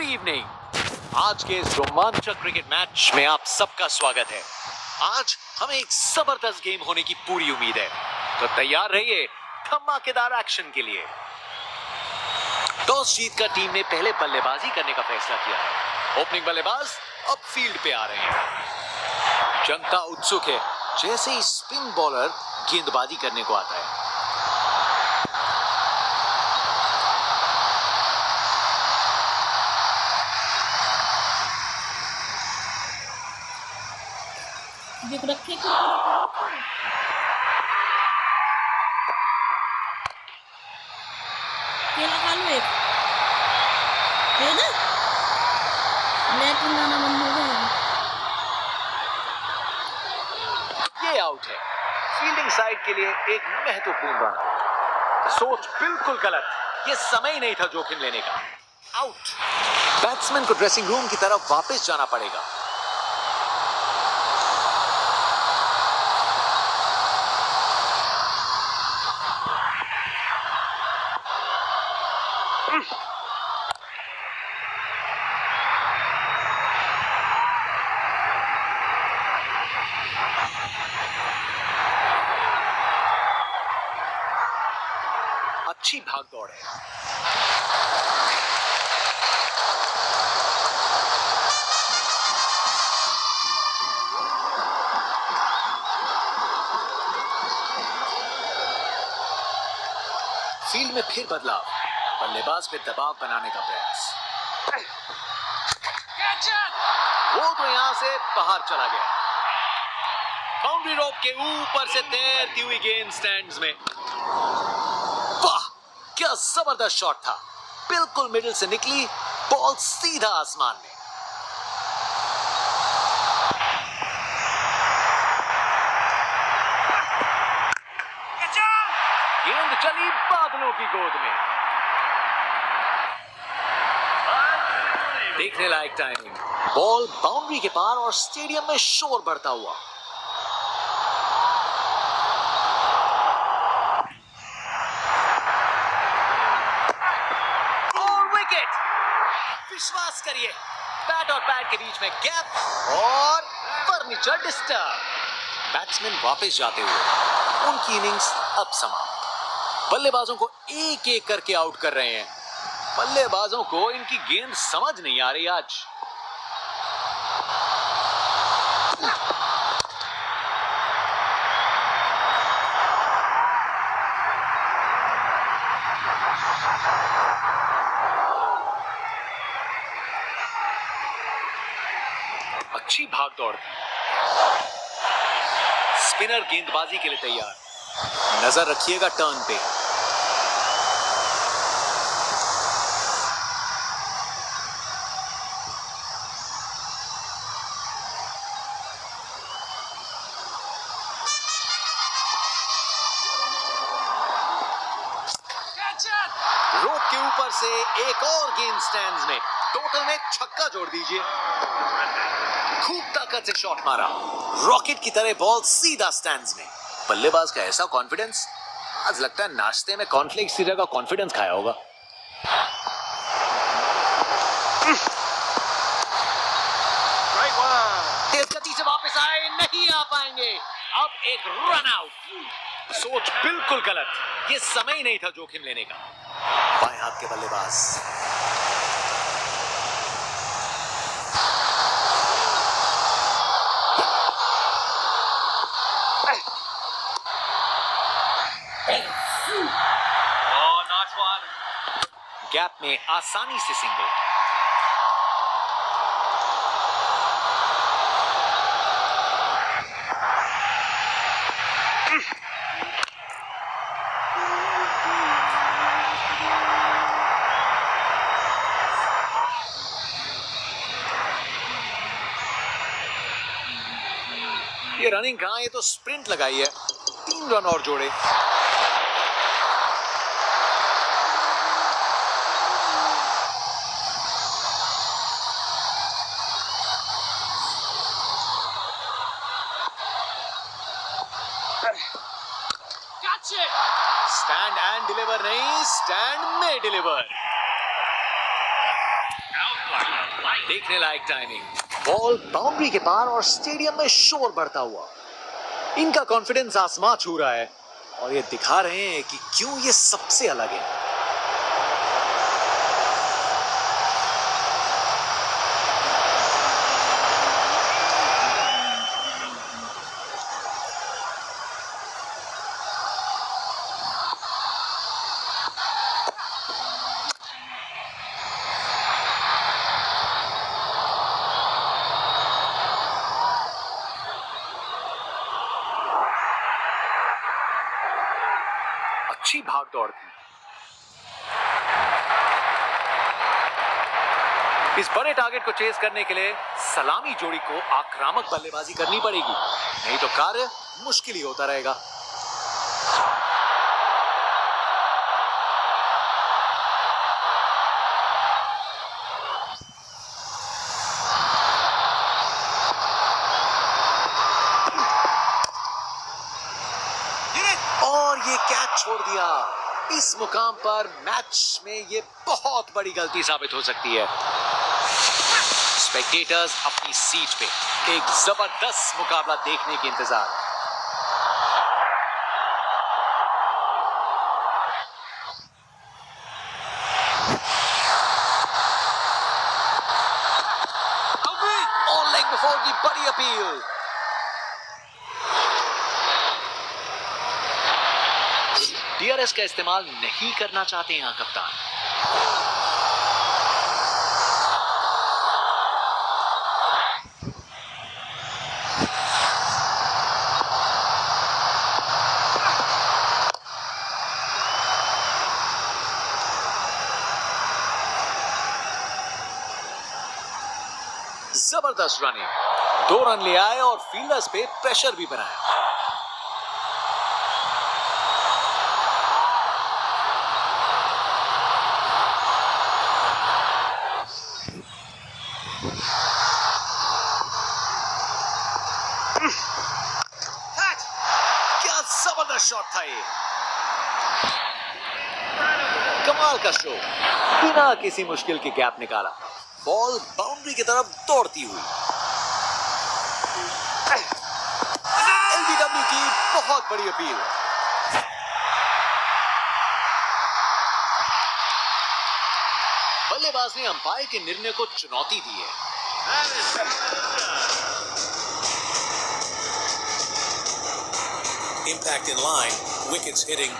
Evening. आज के इस रोमांचक क्रिकेट मैच में आप सबका स्वागत है। आज हमें एक जबरदस्त गेम होने की पूरी उम्मीद है, तो तैयार रहिए धमाकेदार एक्शन के लिए। टॉस जीतकर टीम ने पहले बल्लेबाजी करने का फैसला किया है। ओपनिंग बल्लेबाज अब फील्ड पे आ रहे हैं। जनता उत्सुक है। जैसे ही स्पिन बॉलर गेंदबाजी करने को आता है, रखे केला खा लो एक है ना, लेकिन गाना बंद हो गया। ये आउट है। फील्डिंग साइड के लिए एक महत्वपूर्ण रन। सोच बिल्कुल गलत। ये समय नहीं था जोखिम लेने का। आउट। बैट्समैन को ड्रेसिंग रूम की तरफ वापस जाना पड़ेगा। अच्छी भाग दौड़ है। फील्ड में फिर बदलाव। बल्लेबाज पे दबाव बनाने का प्रयास। वो तो यहां से बाहर चला गया। बाउंड्री रोप के ऊपर से तैरती हुई गेंद स्टैंड्स में। वाह, क्या जबरदस्त शॉट था। बिल्कुल मिडिल से निकली बॉल सीधा आसमान में। गेंद चली बादलों की गोद में। देखने लायक टाइमिंग। बॉल बाउंड्री के पार और स्टेडियम में शोर बढ़ता हुआ। विश्वास करिए, बैट और पैड के बीच में गैप और फर्नीचर डिस्टर्ब। बैट्समैन वापस जाते हुए। उनकी इनिंग्स अब समाप्त। बल्लेबाजों को एक एक करके आउट कर रहे हैं। बल्लेबाजों को इनकी गेंद समझ नहीं आ रही आज। अच्छी भाग दौड़। स्पिनर गेंदबाजी के लिए तैयार। नजर रखिएगा टर्न पे। रोप के ऊपर से एक और गेंद स्टैंड्स में। टोटल में छक्का जोड़ दीजिए। खूब ताकत से शॉट मारा। रॉकेट की तरह बॉल सीधा स्टैंड्स में। बल्लेबाज का ऐसा कॉन्फिडेंस, आज लगता है नाश्ते में कॉर्नफ्लेक्स की जगह कॉन्फिडेंस खाया होगा। तेज गति से वापस आए, नहीं आ पाएंगे। अब एक रन आउट। सोच बिल्कुल गलत। ये समय नहीं था जोखिम लेने का। बाएं हाथ के बल्लेबाज। गैप में आसानी से सिंगल। ये रनिंग कहां, ये तो स्प्रिंट लगाई है। 3 रन और जोड़े। स्टैंड एंड डिलीवर नहीं, स्टैंड में डिलीवर। देखने लायक टाइमिंग। बॉल बाउंड्री के पार और स्टेडियम में शोर बढ़ता हुआ। इनका कॉन्फिडेंस आसमां छू रहा है और ये दिखा रहे हैं कि क्यों ये सबसे अलग है। अच्छी भाग दौड़ थी। इस बड़े टारगेट को चेस करने के लिए सलामी जोड़ी को आक्रामक बल्लेबाजी करनी पड़ेगी, नहीं तो कार्य मुश्किल ही होता रहेगा। और ये कैच छोड़ दिया। इस मुकाम पर मैच में ये बहुत बड़ी गलती साबित हो सकती है। स्पेक्टेटर्स अपनी सीट पे एक जबरदस्त मुकाबला देखने के इंतजार। और लेग बिफोर की बड़ी अपील। डीआरएस का इस्तेमाल नहीं करना चाहते हैं कप्तान। जबरदस्त रनिंग, 2 रन ले आए और फील्डर्स पे प्रेशर भी बनाया। क्या जबरदस्त शॉट था ये। कमाल का शो, बिना किसी मुश्किल के गैप निकाला। बॉल बाउंड्री की तरफ दौड़ती हुई। एलबीडब्ल्यू की बहुत बड़ी अपील। बल्लेबाज ने अंपायर के निर्णय को चुनौती दी है। Impact in line, wickets hitting.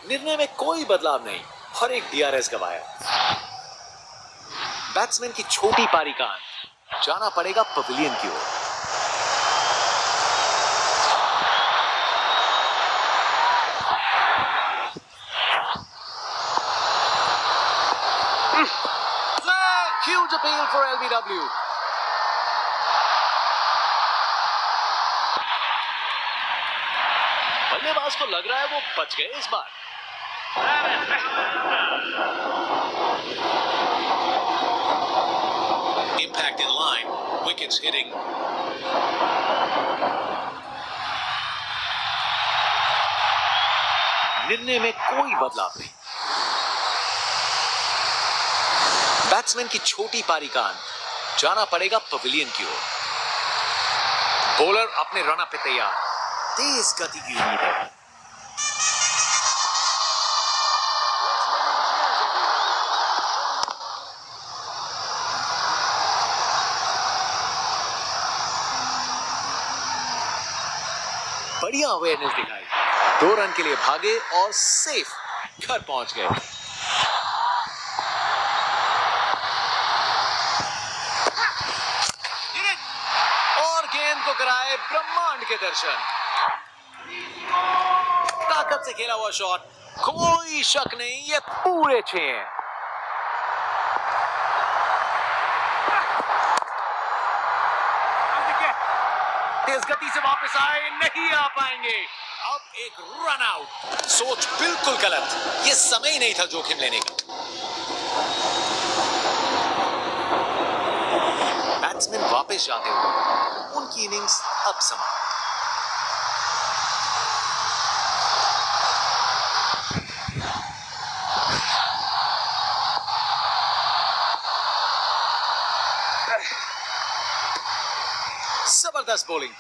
निर्णय में कोई बदलाव नहीं और एक डीआरएस गवाया। बैट्समैन की छोटी पारी का अंत, जाना पड़ेगा पवेलियन की ओर। Huge appeal for LBW. बल्लेबाज को लग रहा है वो बच गए इस बार। Impact in line, wickets hitting. निर्णय में कोई बदलाव नहीं। बैट्समैन की छोटी पारी का अंत, जाना पड़ेगा पवेलियन की ओर। बॉलर अपने रन पे तैयार, तेज गति की उम्मीद है। बढ़िया अवेयरनेस दिखाई, 2 रन के लिए भागे और सेफ घर पहुंच गए। और गेंद को कराए ब्रह्मांड के दर्शन। ताकत से खेला हुआ शॉट, कोई शक नहीं ये पूरे 6 हैं। तेज गति से वापस आए, नहीं आ पाएंगे। अब एक रन आउट। सोच बिल्कुल गलत, ये समय ही नहीं था जोखिम लेने का। बैट्समैन वापस जाते हुए उनकी इनिंग्स अब समाप्त। जबरदस्त बॉलिंग,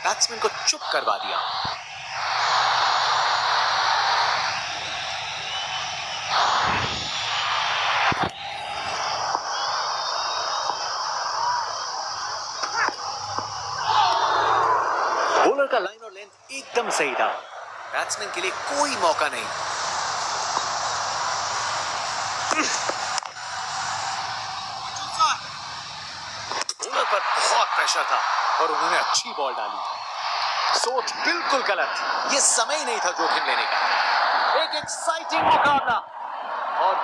बैट्समैन को चुप करवा दिया। बॉलर का लाइन और लेंथ एकदम सही था, बैट्समैन के लिए कोई मौका नहीं। बॉलर पर बहुत प्रेशर था और उन्होंने अच्छी बॉल डाली। सोच बिल्कुल गलत, ये समय ही नहीं था जोखिम लेने का। एक एक्साइटिंग मुकाबला और